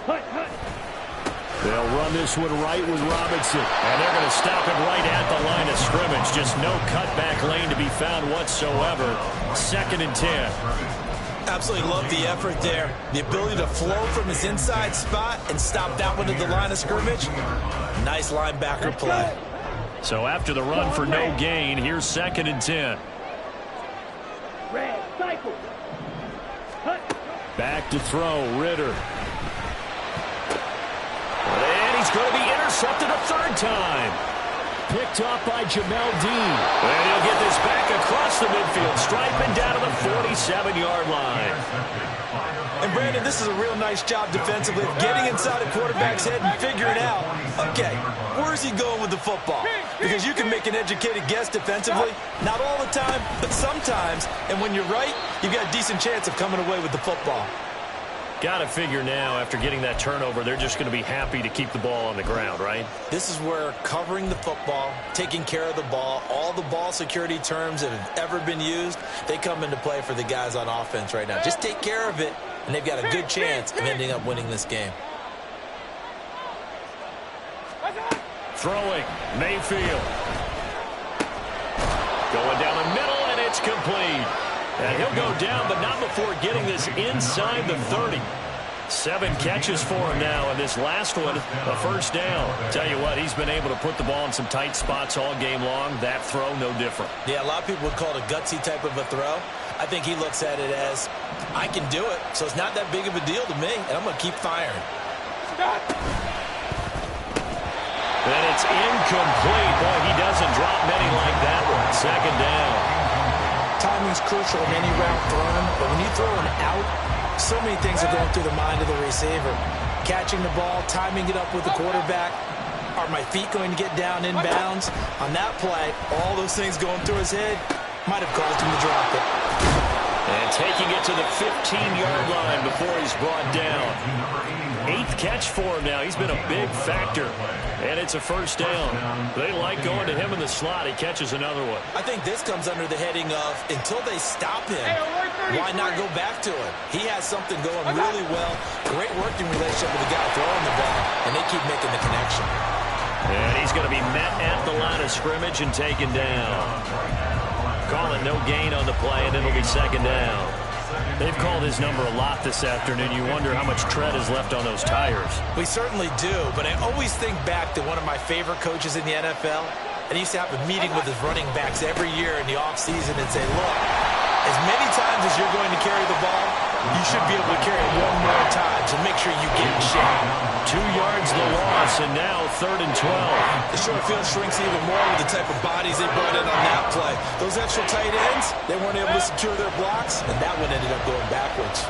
Speaker 4: Hut, hut.
Speaker 1: They'll run this one right with Robinson, and they're going to stop him right at the line of scrimmage. Just no cutback lane to be found whatsoever. 2nd and 10.
Speaker 3: Absolutely love the effort there. The ability to flow from his inside spot and stop that one at the line of scrimmage. Nice linebacker play.
Speaker 1: So after the run for no gain, here's 2nd and 10.
Speaker 4: Red, cycle. Hut.
Speaker 1: Back to throw, Ritter. And he's going to be intercepted a 3rd time. Picked off by Jamel Dean. And he'll get this back across the midfield stripe and down to the 47-yard line.
Speaker 3: And, Brandon, this is a real nice job defensively of getting inside a quarterback's head and figuring out, okay, where is he going with the football? Because you can make an educated guess defensively. Not all the time, but sometimes. And when you're right, you've got a decent chance of coming away with the football.
Speaker 1: Got to figure now, after getting that turnover, they're just going to be happy to keep the ball on the ground, right?
Speaker 3: This is where covering the football, taking care of the ball, all the ball security terms that have ever been used, they come into play for the guys on offense right now. Just take care of it, and they've got a good chance of ending up winning this game.
Speaker 1: Throwing, Mayfield. Going down the middle, and it's complete. And he'll go down, but not before getting this inside the 30. 7 catches for him now, and this last one, a 1st down. Tell you what, he's been able to put the ball in some tight spots all game long. That throw, no different.
Speaker 3: Yeah, a lot of people would call it a gutsy type of a throw. I think he looks at it as, I can do it, so it's not that big of a deal to me, and I'm going to keep firing.
Speaker 1: And it's incomplete. Boy, he doesn't drop many like that one. 2nd down.
Speaker 3: Timing's crucial in any route thrown, but when you throw an out, so many things are going through the mind of the receiver. Catching the ball, timing it up with the quarterback. Are my feet going to get down inbounds? On that play, all those things going through his head might have caused him to drop it.
Speaker 1: And taking it to the 15-yard line before he's brought down. 8th catch for him now. He's been a big factor. And it's a 1st down. They like going to him in the slot. He catches another one.
Speaker 3: I think this comes under the heading of until they stop him, why not go back to it? He has something going really well. Great working relationship with the guy throwing the ball, and they keep making the connection.
Speaker 1: And he's going to be met at the line of scrimmage and taken down. Calling no gain on the play, and it'll be second down.
Speaker 2: They've called his number a lot this afternoon. You wonder how much tread is left on those tires.
Speaker 3: We certainly do, but I always think back to one of my favorite coaches in the NFL. And he used to have a meeting with his running backs every year in the offseason and say, look, as many times as you're going to carry the ball, you should be able to carry it one more time, so make sure you get in shape.
Speaker 1: 2 yards the loss, and now 3rd and 12.
Speaker 3: The short field shrinks even more with the type of bodies they brought in on that play. Those extra tight ends, they weren't able to secure their blocks, and that one ended up going backwards.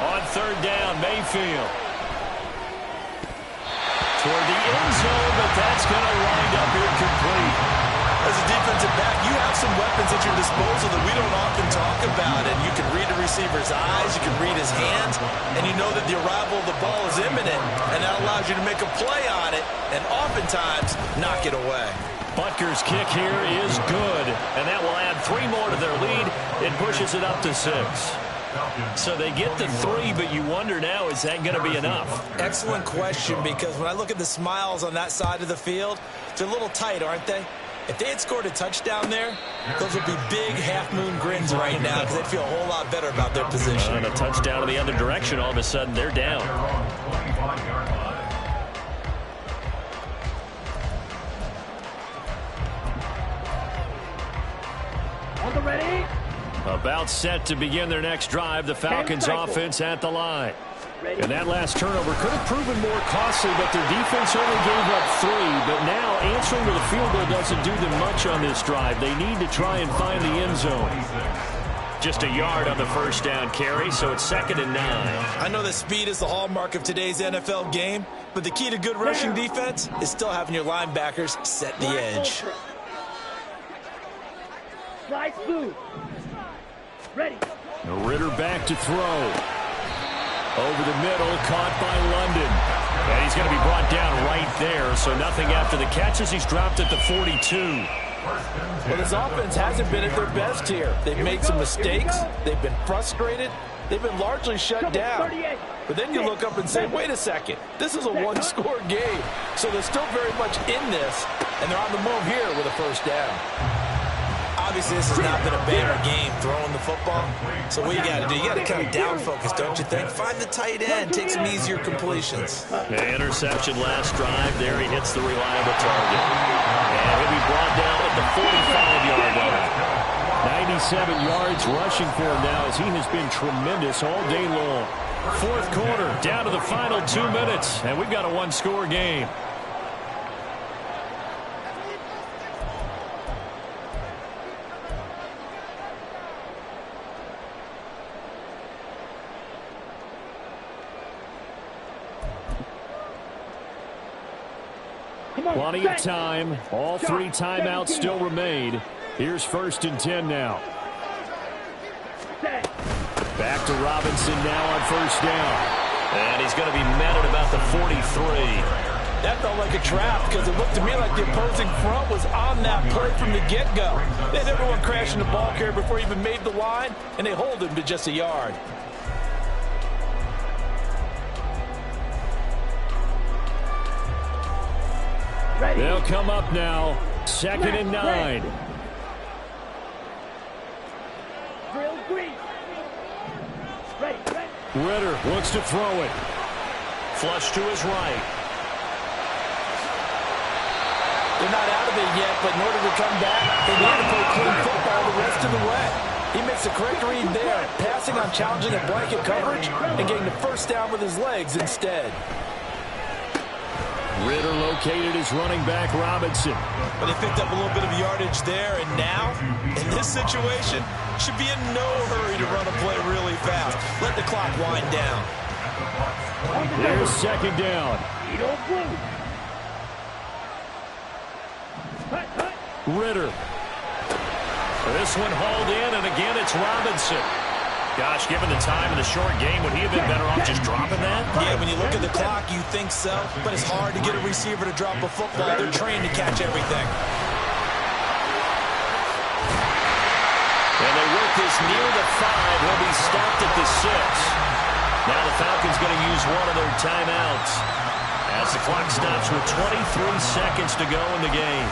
Speaker 1: On 3rd down, Mayfield. Toward the end zone, but that's going to wind up incomplete.
Speaker 3: As a defensive back, you have some weapons at your disposal that we don't often talk about. And you can read a receiver's eyes, you can read his hands, and you know that the arrival of the ball is imminent. And that allows you to make a play on it and oftentimes knock it away.
Speaker 1: Butker's kick here is good, and that will add 3 more to their lead. It pushes it up to 6. So they get the 3, but you wonder now, is that going to be enough?
Speaker 3: Excellent question, because when I look at the smiles on that side of the field, they're a little tight, aren't they? If they had scored a touchdown there, those would be big half-moon grins right now because they'd feel a whole lot better about their position.
Speaker 1: And a touchdown in the other direction, all of a sudden they're down.
Speaker 4: On the ready.
Speaker 1: About set to begin their next drive, the Falcons offense at the line. And that last turnover could have proven more costly, but their defense only gave up 3. But now answering with a field goal doesn't do them much on this drive. They need to try and find the end zone. Just a yard on the first down carry, so it's 2nd and 9.
Speaker 3: I know that speed is the hallmark of today's NFL game, but the key to good rushing defense is still having your linebackers set the edge.
Speaker 4: Slide through. Ready.
Speaker 1: Ritter back to throw. Over the middle, caught by London. And he's going to be brought down right there, so nothing after the catch as he's dropped at the 42.
Speaker 3: Well, this offense hasn't been at their best here. They've made some mistakes. They've been frustrated. They've been largely shut down. But then you look up and say, wait a second, this is a one-score game. So they're still very much in this, and they're on the move here with a first down. Obviously, this has not been a banner game throwing the football. So what you got to do, you got to kind of down focus, don't you think? Find the tight end, take some easier completions.
Speaker 1: The interception last drive. There he hits the reliable target. And he'll be brought down at the 45-yard line. 97 yards rushing for him now as he has been tremendous all day long. 4th quarter, down to the final 2 minutes, and we've got a one-score game. Plenty of time. All 3 timeouts still remain. Here's 1st and 10 now. Back to Robinson now on 1st down. And he's going to be met at about the 43.
Speaker 3: That felt like a trap because it looked to me like the opposing front was on that play from the get-go. They had everyone crashing the ball carrier before he even made the line, and they hold him to just a yard.
Speaker 4: Ready.
Speaker 2: They'll come up now. 2nd and 9.
Speaker 4: Drill green. Ready.
Speaker 2: Ritter looks to throw it.
Speaker 1: Flush to his right.
Speaker 3: They're not out of it yet, but in order to come back, they need to play clean football the rest of the way. He makes a correct read there, passing on challenging a blanket coverage and getting the first down with his legs instead.
Speaker 2: Ritter located his running back, Robinson.
Speaker 3: But they picked up a little bit of yardage there, and now, in this situation, should be in no hurry to run a play really fast. Let the clock wind down.
Speaker 2: There's 2nd down. Ritter.
Speaker 1: This one hauled in, and again it's Robinson. Gosh, given the time in the short game, would he have been better off just dropping that?
Speaker 3: Yeah, when you look at the clock, you think so. But it's hard to get a receiver to drop a football. They're trained to catch everything.
Speaker 1: And they work this near the 5. He'll be stopped at the 6. Now the Falcons going to use one of their timeouts as the clock stops with 23 seconds to go in the game.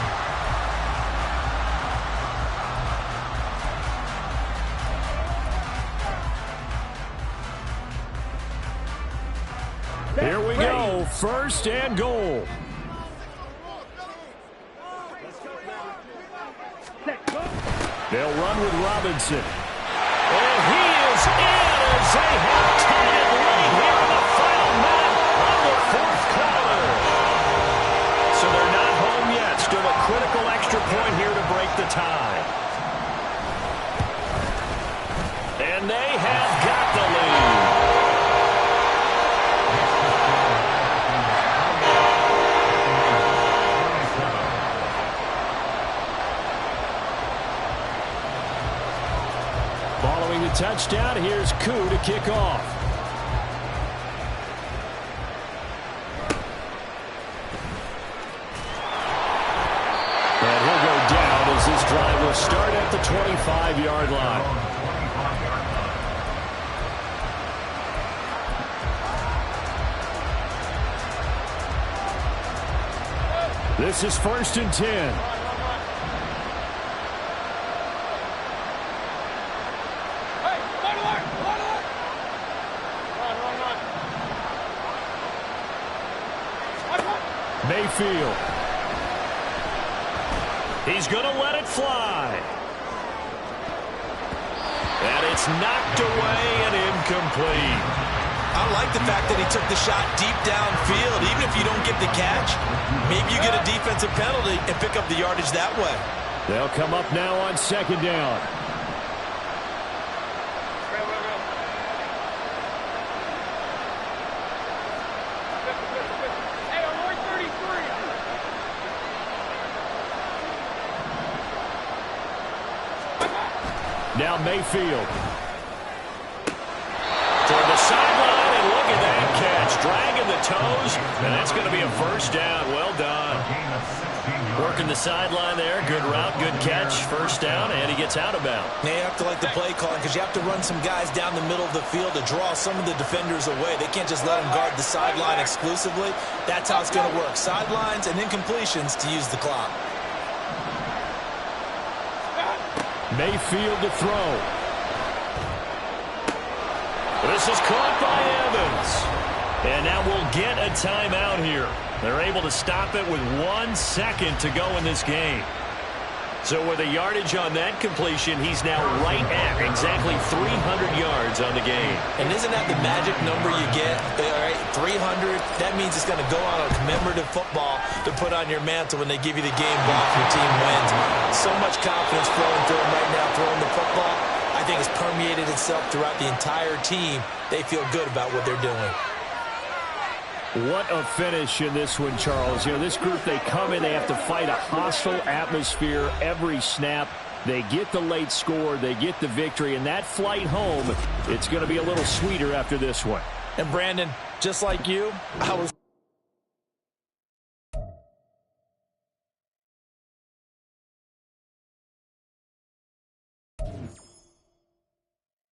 Speaker 2: Here we go, first and goal. They'll run with Robinson.
Speaker 1: And he is in as they have tied it late here in the final minute of the 4th quarter. So they're not home yet. Still a critical extra point here to break the tie. And they have got the lead.
Speaker 2: Following the touchdown, here's Koo to kick off. And he'll go down as this drive will start at the 25-yard line. This is 1st and 10. Mayfield.
Speaker 1: He's going to let it fly. And it's knocked away and incomplete.
Speaker 3: I like the fact that he took the shot deep downfield. Even if you don't get the catch, maybe you get a defensive penalty and pick up the yardage that way.
Speaker 2: They'll come up now on 2nd down. Now Mayfield.
Speaker 1: Toward the sideline, and look at that catch. Dragging the toes, and that's going to be a 1st down. Well done. Working the sideline there. Good route, good catch. 1st down, and he gets out of bounds.
Speaker 3: Now you have to like the play calling because you have to run some guys down the middle of the field to draw some of the defenders away. They can't just let them guard the sideline exclusively. That's how it's going to work. Sidelines and incompletions to use the clock.
Speaker 2: Mayfield to throw.
Speaker 1: This is caught by Evans. And now we'll get a timeout here. They're able to stop it with 1 second to go in this game. So with a yardage on that completion, he's now right at exactly 300 yards on the game.
Speaker 3: And isn't that the magic number you get? All right, 300, that means it's going to go on a commemorative football to put on your mantle when they give you the game ball if your team wins. So much confidence flowing through him right now throwing the football. I think it's permeated itself throughout the entire team. They feel good about what they're doing.
Speaker 2: What a finish in this one, Charles. You know, this group, they come in, they have to fight a hostile atmosphere every snap. They get the late score, they get the victory, and that flight home, it's going to be a little sweeter after this one.
Speaker 3: And Brandon, just like you, I was